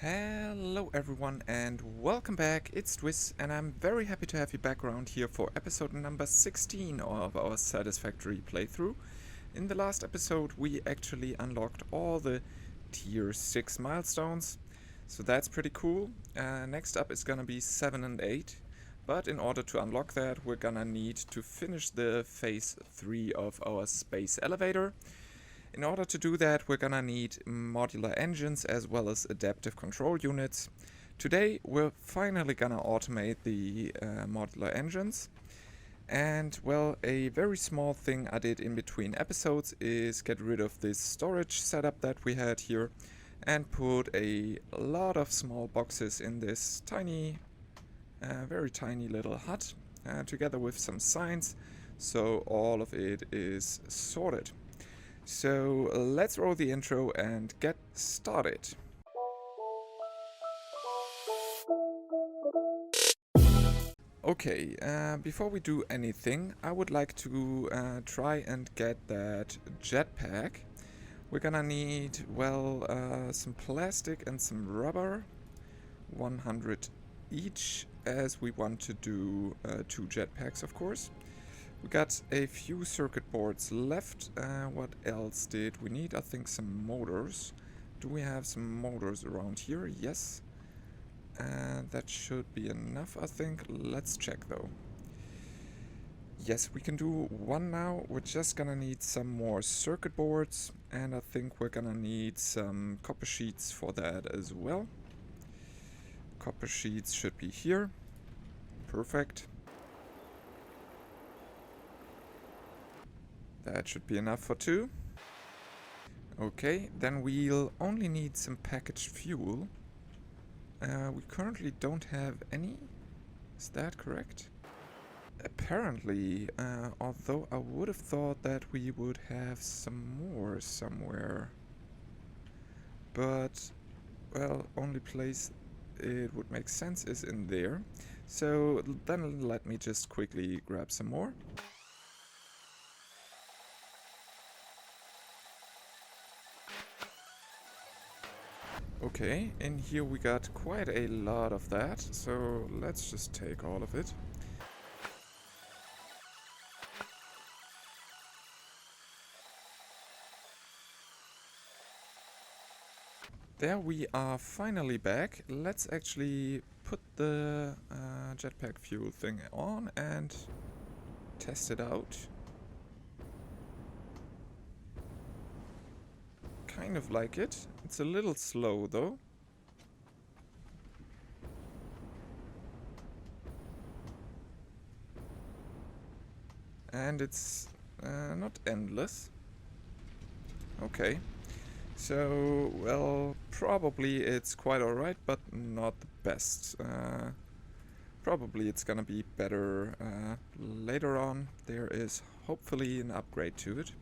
Hello everyone and welcome back, it's Twiz and I'm very happy to have you back around here for episode number 16 of our Satisfactory playthrough. In the last episode we actually unlocked all the tier 6 milestones, so that's pretty cool. Next up is gonna be 7 and 8, but in order to unlock that we're gonna need to finish the phase 3 of our space elevator. In order to do that, we're gonna need modular engines as well as adaptive control units. Today, we're finally gonna automate the modular engines. And, well, a very small thing I did in between episodes is get rid of this storage setup that we had here and put a lot of small boxes in this tiny, very tiny little hut, together with some signs, so all of it is sorted. So let's roll the intro and get started. Okay, before we do anything, I would like to try and get that jetpack. We're gonna need, well, some plastic and some rubber, 100 each, as we want to do 2 jetpacks, of course. We got a few circuit boards left. What else did we need? I think some motors. Do we have some motors around here? Yes. That should be enough, I think. Let's check though. Yes, we can do one now. We're just gonna need some more circuit boards, and I think we're gonna need some copper sheets for that as well. Copper sheets should be here. Perfect. That should be enough for 2. Okay, then we'll only need some packaged fuel. We currently don't have any. Is that correct? Apparently, although I would have thought that we would have some more somewhere. But, well, only place it would make sense is in there. So then let me just quickly grab some more. Okay, in here we got quite a lot of that, so let's just take all of it. There we are finally back. Let's actually put the jetpack fuel thing on and test it out. Kind of like it. It's a little slow though. And it's not endless. Okay. So, well, probably it's quite alright, but not the best. Probably it's gonna be better later on. There is hopefully an upgrade to it.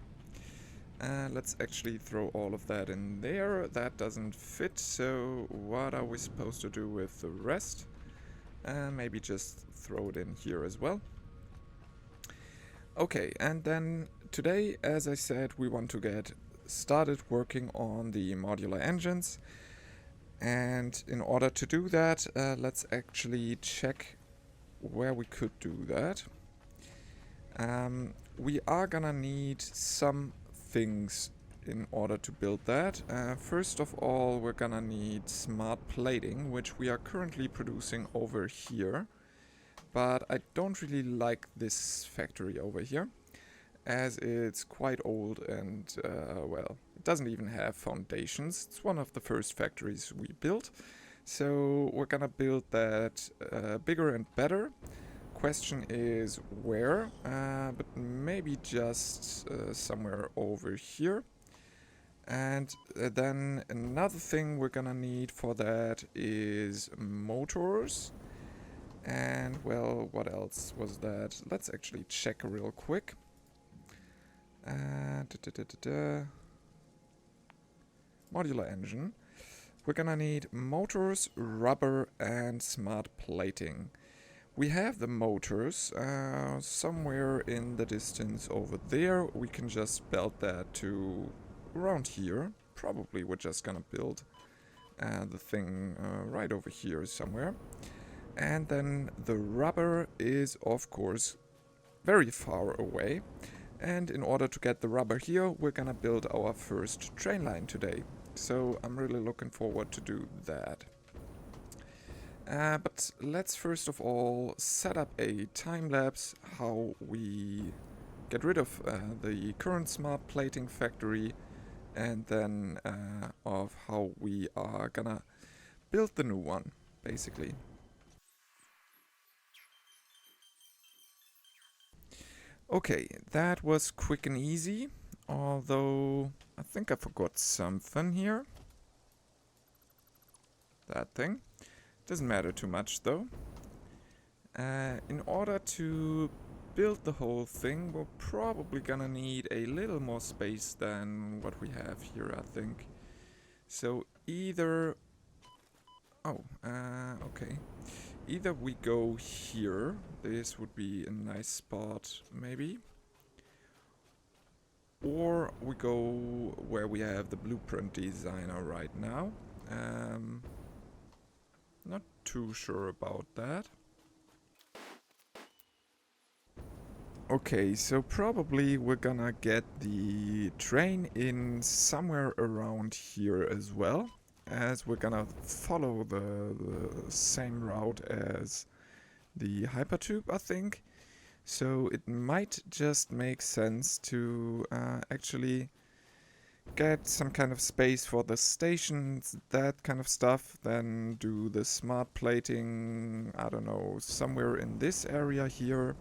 Let's actually throw all of that in there. That doesn't fit, so what are we supposed to do with the rest? Maybe just throw it in here as well. Okay, and then today, as I said, we want to get started working on the modular engines. And in order to do that, let's actually check where we could do that. We are gonna need some things in order to build that. First of all, we're gonna need smart plating, which we are currently producing over here. But I don't really like this factory over here, as it's quite old and, well, it doesn't even have foundations. It's one of the first factories we built. So we're gonna build that bigger and better. Question is where, but maybe just somewhere over here. And then another thing we're gonna need for that is motors. And, well, what else was that? Let's actually check real quick. Modular engine. We're gonna need motors, rubber, and smart plating. We have the motors somewhere in the distance over there. We can just belt that to around here. Probably we're just gonna build the thing right over here somewhere. And then the rubber is, of course, very far away. And in order to get the rubber here, we're gonna build our first train line today. So I'm really looking forward to do that. But let's first of all set up a time lapse how we get rid of the current smart plating factory, and then of how we are gonna build the new one, basically. Okay, that was quick and easy, although I think I forgot something here. That thing. Doesn't matter too much though. In order to build the whole thing, we're probably gonna need a little more space than what we have here, I think. So either... Oh, okay. Either we go here, this would be a nice spot, maybe. Or we go where we have the blueprint designer right now. Not too sure about that. Okay, so probably we're gonna get the train in somewhere around here as well, as we're gonna follow the same route as the hypertube, I think. So it might just make sense to actually get some kind of space for the stations, that kind of stuff, then do the smart plating, I don't know, somewhere in this area here.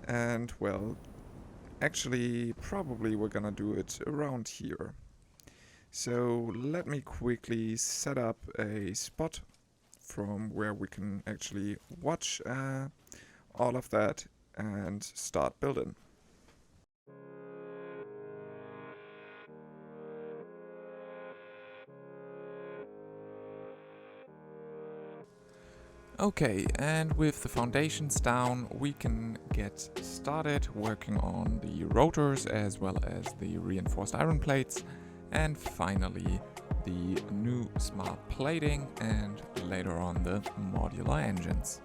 And well, actually probably we're gonna do it around here. So let me quickly set up a spot from where we can actually watch all of that and start building. Okay, and with the foundations down, we can get started working on the rotors as well as the reinforced iron plates, and finally the new smart plating, and later on the modular engines.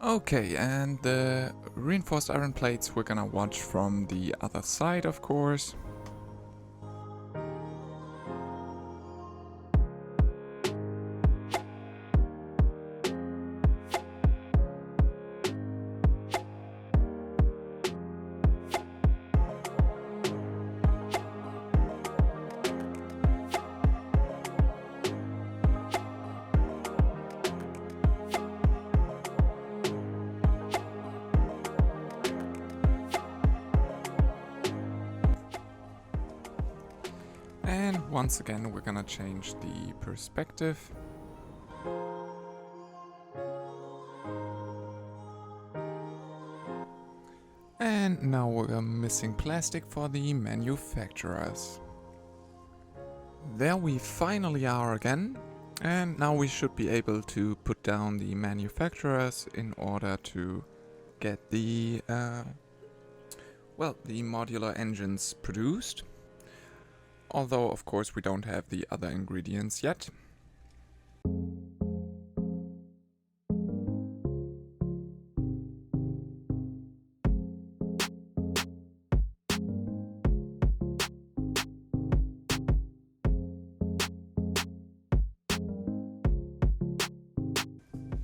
Okay, and the reinforced iron plates we're gonna watch from the other side, of course. And once again we're gonna change the perspective. And now we're missing plastic for the manufacturers. There we finally are again. And now we should be able to put down the manufacturers in order to get the the modular engines produced. Although, of course, we don't have the other ingredients yet.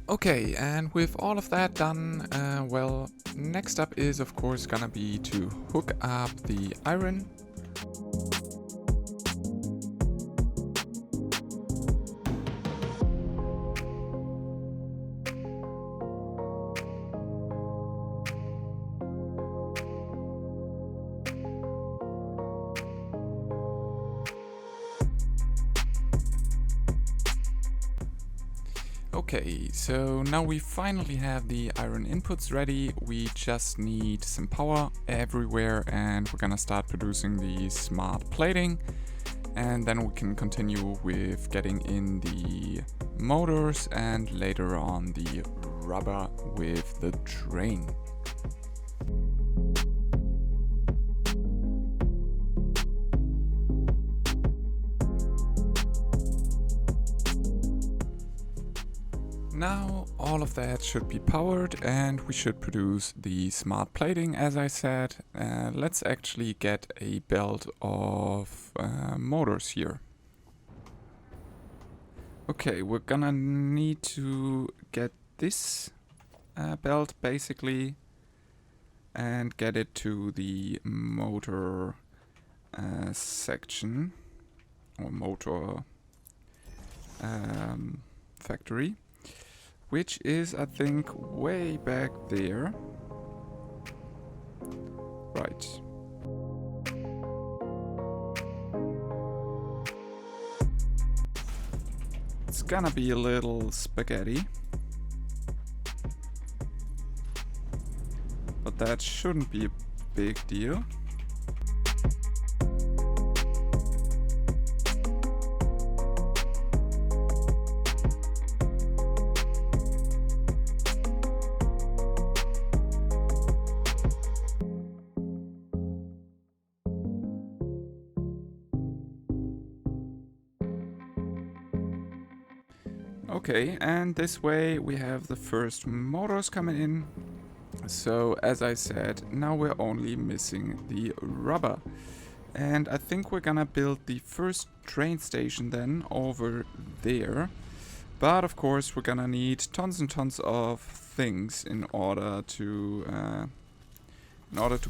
Okay, and with all of that done, well, next up is of course gonna be to hook up the iron. Okay, so now we finally have the iron inputs ready. We just need some power everywhere and we're gonna start producing the smart plating. And then we can continue with getting in the motors and later on the rubber with the train. Now all of that should be powered and we should produce the smart plating as I said. Let's actually get a belt of motors here. Okay, we're gonna need to get this belt basically and get it to the motor section or motor factory, which is I think way back there. Right. It's gonna be a little spaghetti, but that shouldn't be a big deal. Okay, and this way we have the first motors coming in. So as I said, now we're only missing the rubber. And I think we're gonna build the first train station then over there. But of course we're gonna need tons and tons of things in order to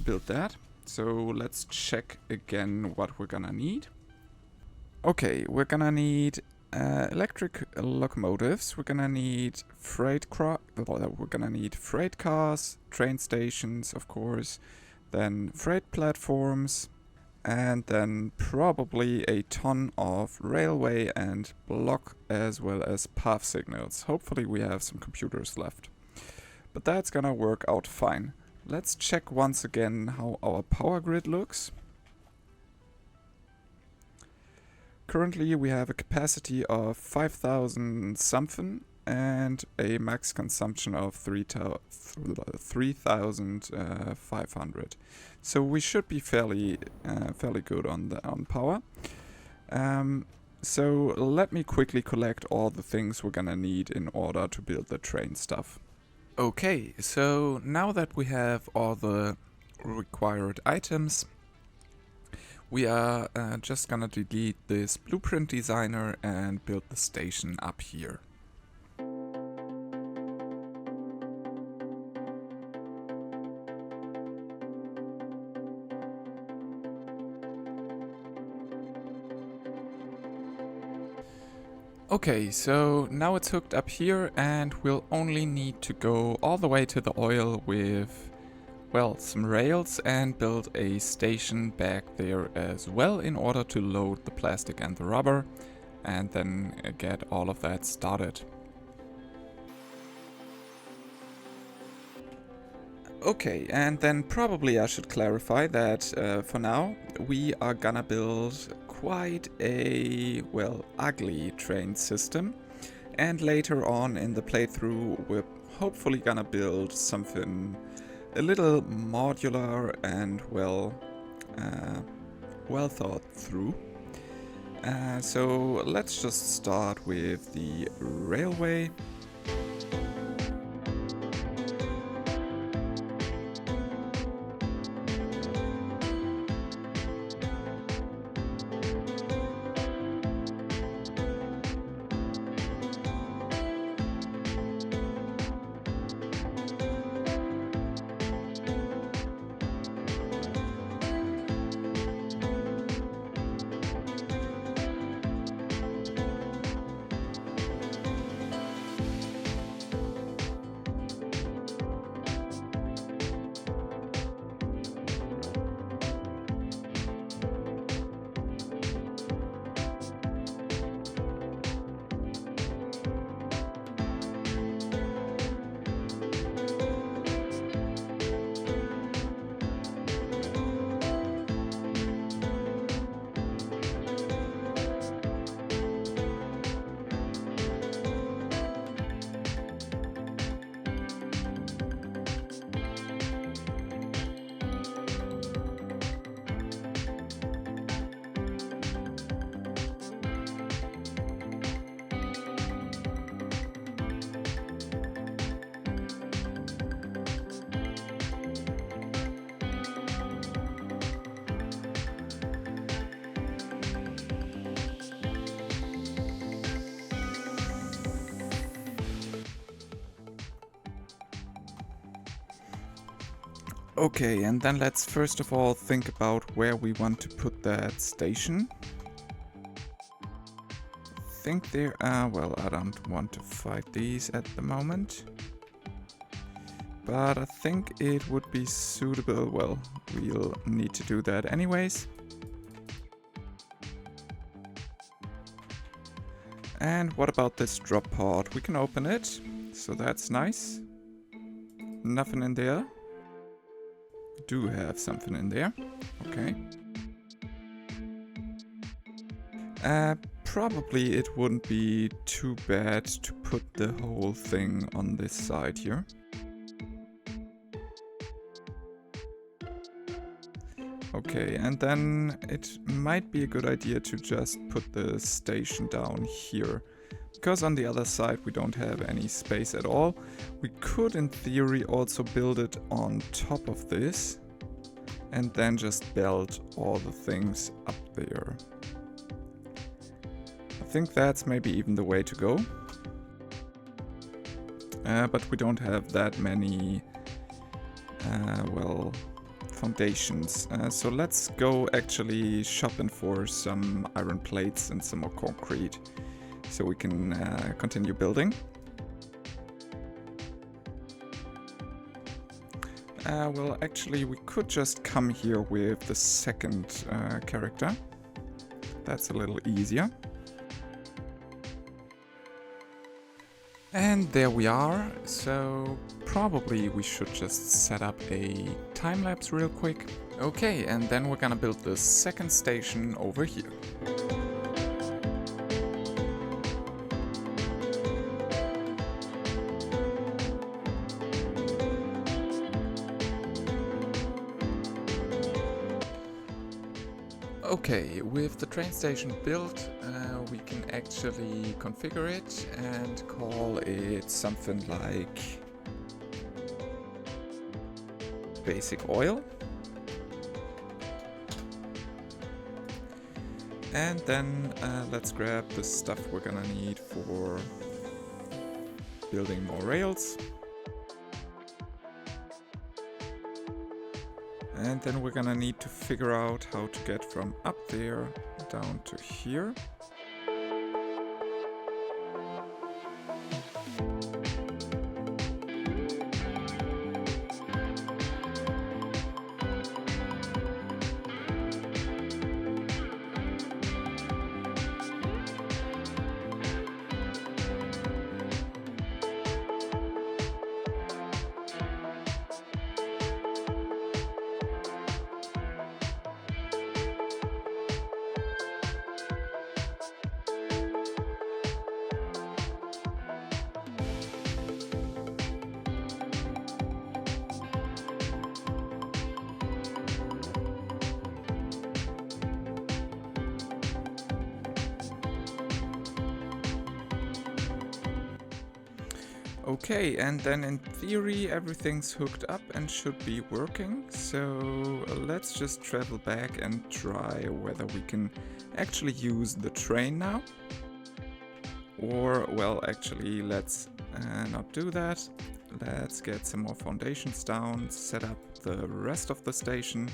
build that. So let's check again what we're gonna need. Okay, we're gonna need electric locomotives. We're gonna need freight cars, train stations, of course, then freight platforms, and then probably a ton of railway and block as well as path signals. Hopefully we have some computers left. But that's gonna work out fine. Let's check once again how our power grid looks. Currently we have a capacity of 5,000 something and a max consumption of 3,500. So we should be fairly good on power. So let me quickly collect all the things we're gonna need in order to build the train stuff. Okay, so now that we have all the required items, we are just gonna delete this blueprint designer and build the station up here. Okay, so now it's hooked up here and we'll only need to go all the way to the oil with, well, some rails and build a station back there as well in order to load the plastic and the rubber and then get all of that started. Okay, and then probably I should clarify that for now we are gonna build quite a, well, ugly train system, and later on in the playthrough we're hopefully gonna build something a little modular and well thought through. So let's just start with the railway. Okay, and then let's first of all think about where we want to put that station. Think there well, I don't want to fight these at the moment. But I think it would be suitable, well, we'll need to do that anyways. And what about this drop pod? We can open it, so that's nice. Nothing in there. We do have something in there. Okay. Probably it wouldn't be too bad to put the whole thing on this side here. Okay, and then it might be a good idea to just put the station down here. Because on the other side we don't have any space at all. We could in theory also build it on top of this. And then just belt all the things up there. I think that's maybe even the way to go. But we don't have that many, well, foundations. So let's go actually shopping for some iron plates and some more concrete. So we can continue building. Well, actually, we could just come here with the second character. That's a little easier. And there we are. So probably we should just set up a time lapse real quick. Okay, and then we're gonna build the second station over here. Okay, with the train station built, we can actually configure it and call it something like basic oil. And then let's grab the stuff we're gonna need for building more rails. And then we're gonna need to figure out how to get from up there down to here. Okay, and then in theory everything's hooked up and should be working, so let's just travel back and try whether we can actually use the train now. Or, well, actually let's not do that. Let's get some more foundations down, set up the rest of the station.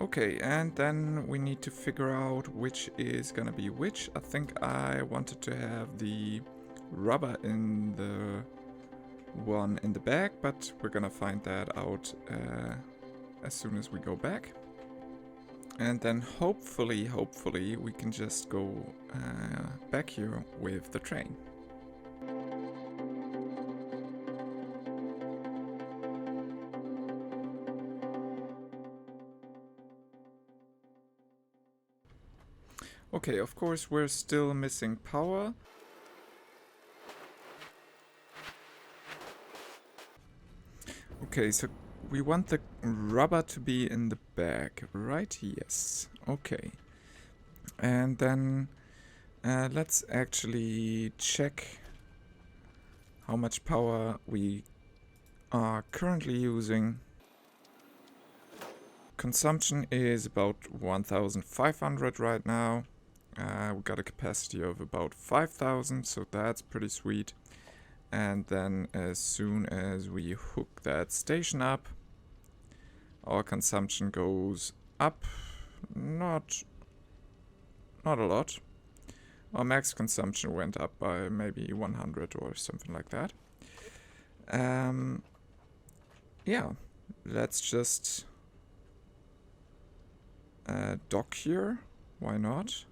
Okay, and then we need to figure out which is gonna be which. I think I wanted to have the rubber in the one in the back, but we're gonna find that out as soon as we go back. And then hopefully we can just go back here with the train. Okay, of course we're still missing power. Okay, so we want the rubber to be in the back, right? Yes. Okay. And then let's actually check how much power we are currently using. Consumption is about 1500 right now. We got a capacity of about 5,000, so that's pretty sweet. And then as soon as we hook that station up, our consumption goes up. Not a lot. Our max consumption went up by maybe 100 or something like that. Yeah, let's just dock here. Why not?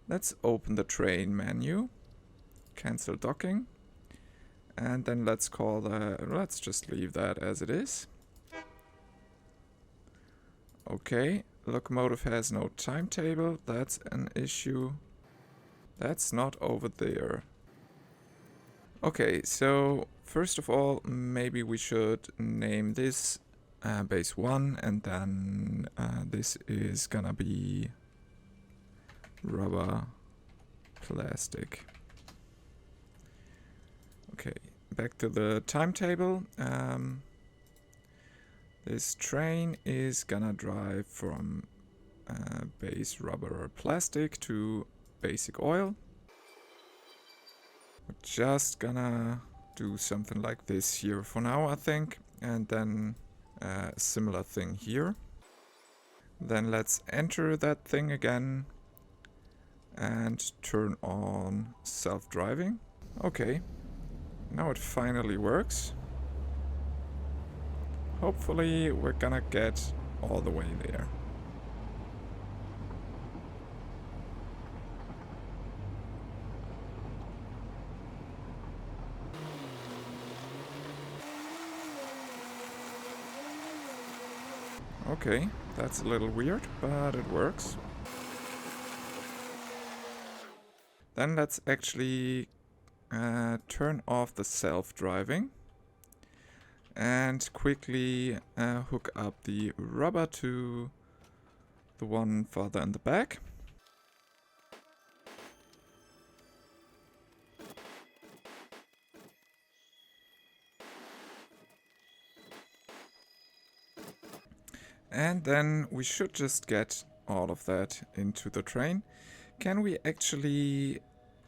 Let's open the train menu, cancel docking, and then let's just leave that as it is. Okay, locomotive has no timetable, that's an issue. That's not over there. Okay, so first of all, maybe we should name this base 1, and then this is gonna be rubber plastic. Okay, back to the timetable. This train is gonna drive from base rubber or plastic to basic oil. We're just gonna do something like this here for now, I think, and then a similar thing here. Then let's enter that thing again and turn on self-driving. Okay, now it finally works. Hopefully we're gonna get all the way there. Okay, that's a little weird, but it works. Then let's actually turn off the self-driving and quickly hook up the rubber to the one further in the back. And then we should just get all of that into the train. Can we actually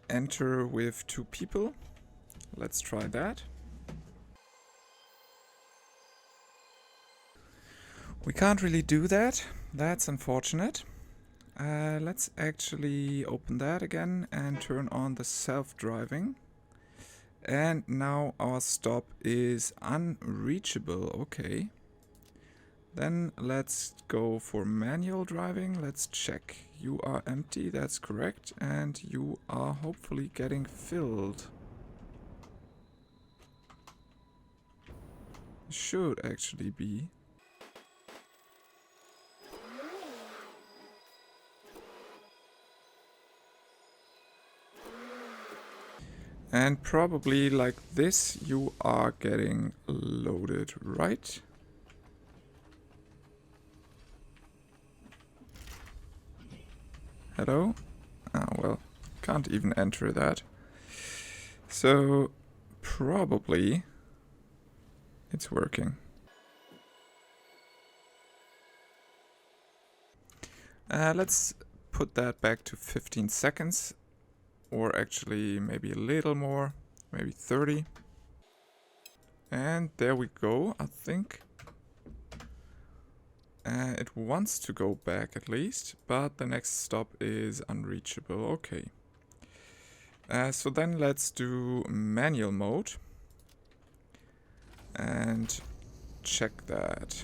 enter with 2 people? Let's try that. We can't really do that. That's unfortunate. Let's actually open that again and turn on the self-driving. And now our stop is unreachable. Okay. Then let's go for manual driving. Let's check. You are empty, that's correct. And you are hopefully getting filled. Should actually be. And probably like this, you are getting loaded, right? Hello? Ah, well, can't even enter that. So, probably it's working. Let's put that back to 15 seconds. Or actually maybe a little more, maybe 30. And there we go, I think. It wants to go back at least, but the next stop is unreachable. Okay. So then let's do manual mode. And check that.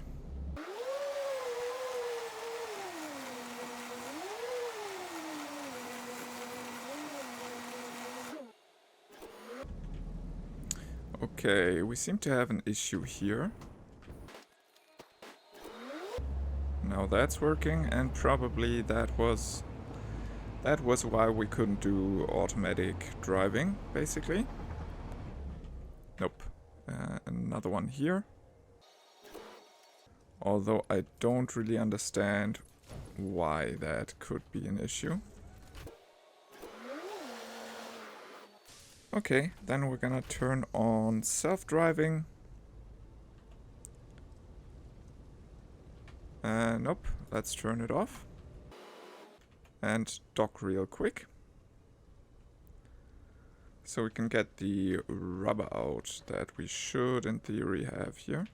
Okay, we seem to have an issue here. Now that's working, and probably that was why we couldn't do automatic driving, basically. Nope. Another one here. Although I don't really understand why that could be an issue. Okay, then we're gonna turn on self-driving. Nope, let's turn it off. and dock real quick. So we can get the rubber out that we should in theory have here.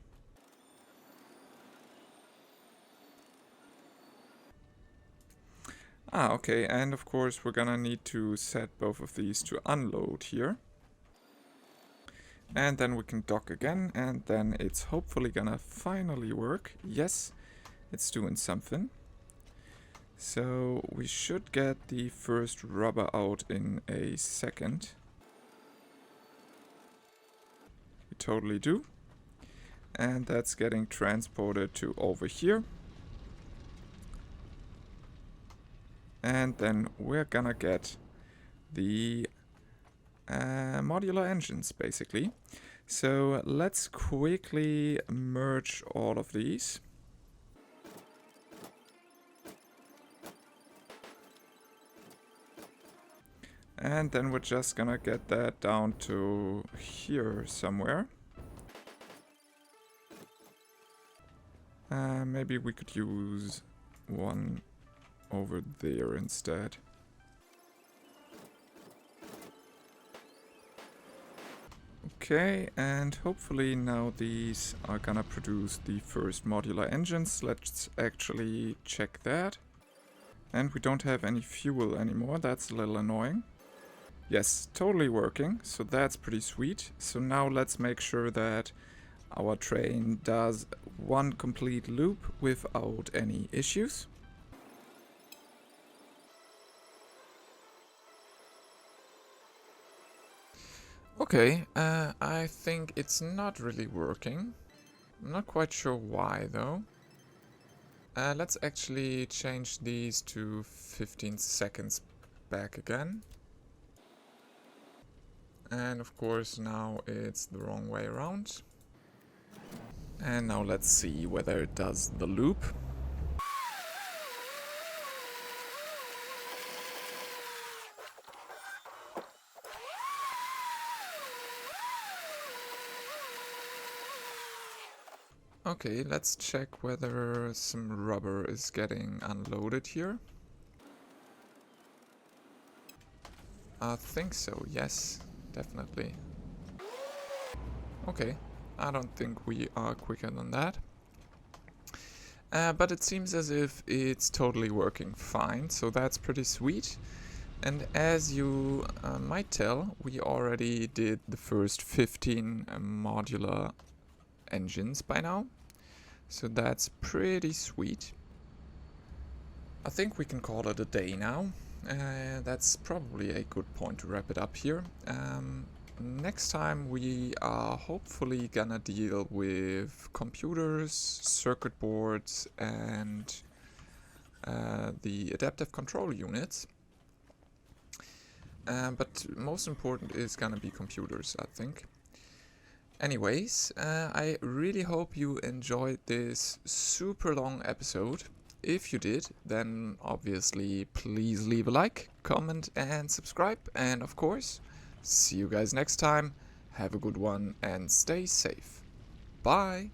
Okay, and of course we're gonna need to set both of these to unload here. And then we can dock again, and then it's hopefully gonna finally work. Yes, it's doing something. So we should get the first rubber out in a second. We totally do. And that's getting transported to over here. And then we're gonna get the modular engines, basically. So let's quickly merge all of these. And then we're just gonna get that down to here somewhere. Maybe we could use one over there instead. Okay, and hopefully now these are gonna produce the first modular engines. Let's actually check that. And we don't have any fuel anymore, that's a little annoying. Yes, totally working, so that's pretty sweet. So now let's make sure that our train does one complete loop without any issues. Okay, I think it's not really working. I'm not quite sure why though. Let's actually change these to 15 seconds back again. And of course now it's the wrong way around. And now let's see whether it does the loop. Okay, let's check whether some rubber is getting unloaded here. I think so, yes, definitely. Okay, I don't think we are quicker than that. But it seems as if it's totally working fine, so that's pretty sweet. And as you might tell, we already did the first 15 modular engines by now. So that's pretty sweet. I think we can call it a day now. That's probably a good point to wrap it up here. Next time we are hopefully gonna deal with computers, circuit boards, and the adaptive control units. But most important is gonna be computers, I think. Anyways, I really hope you enjoyed this super long episode. If you did, then obviously please leave a like, comment and subscribe. And of course, see you guys next time. Have a good one and stay safe. Bye!